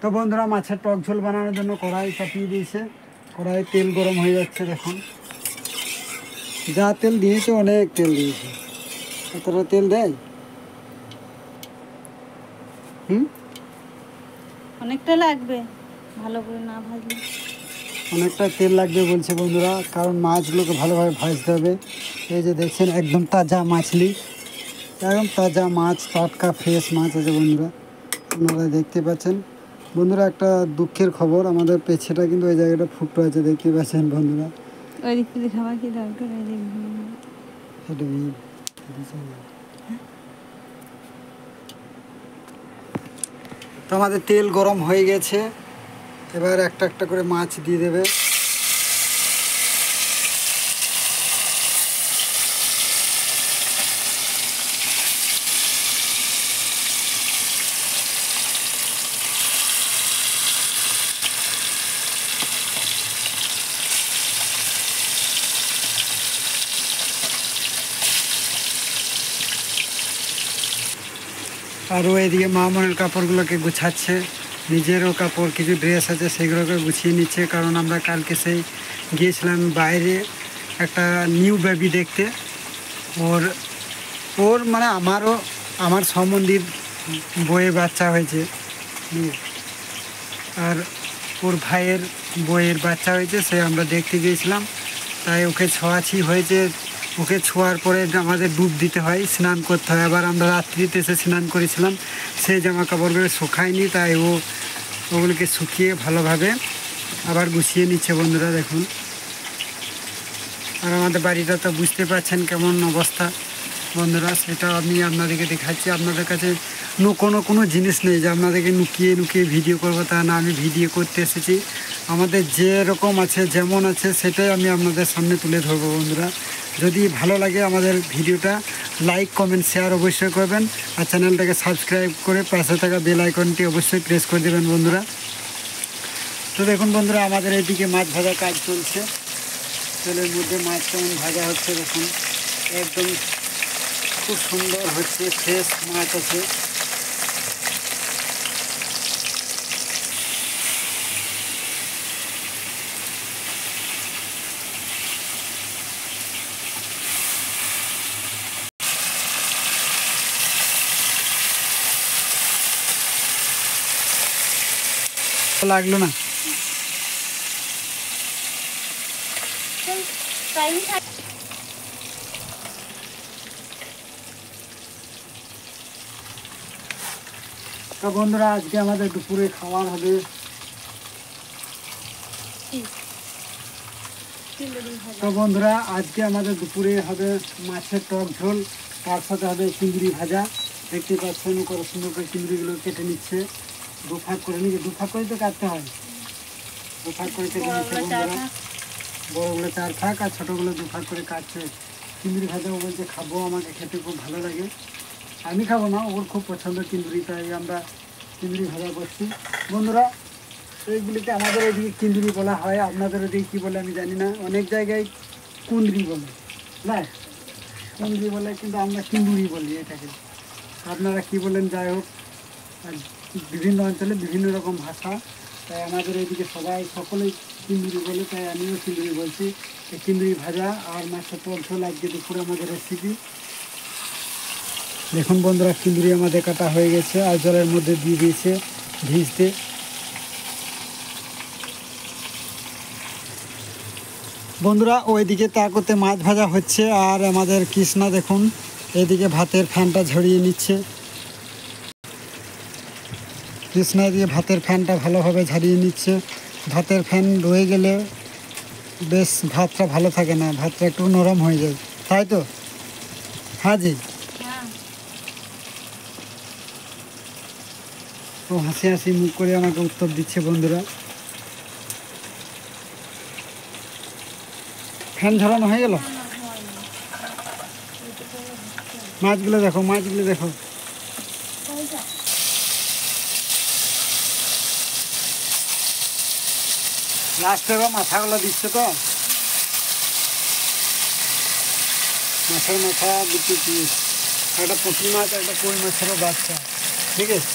তো বন্ধুরা মাছের টক ঝোল বানানোর জন্য কড়াই চাপিয়ে দিয়েছে। কড়াই তেল গরম হয়ে যাচ্ছে। দেখুন যা তেল দিয়েছে অনেক তেল দিয়েছে। এতটা তেল দেয়? অনেকটা লাগবে, ভালো করে না ভাজলে। অনেকটা তেল লাগবে বলছে বন্ধুরা, কারণ মাছগুলোকে ভালোভাবে ভাজতে হবে। এই যে দেখছেন একদম তাজা মাছলি, একদম তাজা মাছ, টাটকা ফ্রেশ মাছ আছে বন্ধুরা, আপনারা দেখতে পাচ্ছেন। বন্ধুরা একটা দুঃখের খবর, আমাদের পেছেটা কিন্তু ওই জায়গাটা ফুটো আছে, দেখতে পাচ্ছেন বন্ধুরা। ওই দিক থেকে খাবার কি দরকার? তো আমাদের তেল গরম হয়ে গেছে, এবার একটা একটা করে মাছ দিয়ে দেবে। আর ও এদিকে মামনের কাপড়গুলোকে গুছাচ্ছে, নিজেরও কাপড় কিছু ড্রেস আছে সেগুলোকে গুছিয়ে নিচ্ছে, কারণ আমরা কালকে সেই গিয়েছিলাম বাইরে একটা নিউ বেবি দেখতে। ওর ওর মানে আমার সম্বন্ধীর বইয়ের বাচ্চা হয়েছে, আর ওর ভাইয়ের বইয়ের বাচ্চা হয়েছে, সে আমরা দেখতে গিয়েছিলাম। তাই ওকে ছোঁয়াছি হয়েছে, ওকে ছোঁয়ার পরে আমাদের ডুব দিতে হয়, স্নান করতে হয়। আবার আমরা রাত্রিতে এসে স্নান করেছিলাম, সেই জামা কাপড়গুলো শুকায়নি, তাই ওগুলোকে শুকিয়ে ভালোভাবে আবার গুছিয়ে নিচ্ছে বন্ধুরা দেখুন। আর আমাদের বাড়িটা তো বুঝতে পারছেন কেমন অবস্থা বন্ধুরা, সেটা আমি আপনাদেরকে দেখাচ্ছি। আপনাদের কাছে কোনো জিনিস নেই যে আপনাদেরকে লুকিয়ে ভিডিও করবো, তা না, আমি ভিডিও করতে এসেছি। আমাদের যেরকম আছে যেমন আছে সেটাই আমি আপনাদের সামনে তুলে ধরবো বন্ধুরা। যদি ভালো লাগে আমাদের ভিডিওটা লাইক কমেন্ট শেয়ার অবশ্যই করবেন, আর চ্যানেলটাকে সাবস্ক্রাইব করে পাশে থাকা বেল আইকনটি অবশ্যই প্রেস করে দেবেন বন্ধুরা। তো দেখুন বন্ধুরা, আমাদের এইদিকে মাছ ভাজা কাজ চলছে। তেলের মধ্যে মাছ কেমন ভাজা হচ্ছে দেখুন, একদম খুব সুন্দর হচ্ছে, ফ্রেশ মাছ আছে। লাগলো না? তো বন্ধুরা, আজকে আমাদের দুপুরে খাবার হবে মাছের টক ঝোল, তার সাথে হবে চিংড়ি ভাজা। দেখতে পাচ্ছেন কত সুন্দর করে চিংড়িগুলো কেটে নিচ্ছে, দুফাক করে তো কাটতে হয়, দুফাক করে কেটে নিচ্ছে বন্ধুরা। বড়গুলো 4 ফাঁক আর ছোটোগুলো 2 ফাঁক করে কাটছে। চিংড়ি ভাজাও বলছে খাবো, আমাকে খেতে খুব ভালো লাগে। আমি খাবো না, ওর খুব পছন্দ চিংড়ি, তাই আমরা চিংড়ি ভাজা করছি বন্ধুরা। এইগুলিকে আমাদের ওইদিকে চিংড়ি বলা হয়, আপনাদের ওইদিকে কী বলে আমি জানি না। অনেক জায়গায় কুঁদরি বলে, না কুঁদরি বলে, কিন্তু আমরা কিন্দুরি বলি এটাকে। আপনারা কি বলেন, যাই হোক, বিভিন্ন অঞ্চলে বিভিন্ন রকম ভাষা। তাই আমাদের এইদিকে সকলেই চিংড়ি বলে, তাই আমিও চিংড়ি বলছি। এই চিংড়ি ভাজা আর মাছের টক ঝোল আজকে দুপুরে আমাদের রেসিপি। দেখুন বন্ধুরা, চিংড়ি আমাদের কাটা হয়ে গেছে আর জলের মধ্যে দিয়ে দিয়েছে ভিজতে। বন্ধুরা ওইদিকে তা করতে মাছ ভাজা হচ্ছে, আর আমাদের কৃষ্ণা দেখুন এদিকে ভাতের ফ্যানটা ঝরিয়ে নিচ্ছে। কৃষ্ণা দিয়ে ভাতের ফ্যানটা ভালোভাবে ঝরিয়ে নিচ্ছে। ভাতের ফ্যান রয়ে গেলে বেশ ভাতটা ভালো থাকে না, ভাতটা একটু নরম হয়ে যায়, তাই তো? হ্যাঁ জি। তো হাসি হাসি মুখ করে আমাকে উত্তর দিচ্ছে বন্ধুরা। ফ্যান ঝরানো হয়ে গেল? মাছগুলো দেখো, মাছগুলো দেখো। লাস্টে মাথাগুলো দিচ্ছে তো, মাছের মাথা দুটো পিস, একটা পুঁটি মাছ, একটা কই মাছেরও বাচ্চা, ঠিক আছে।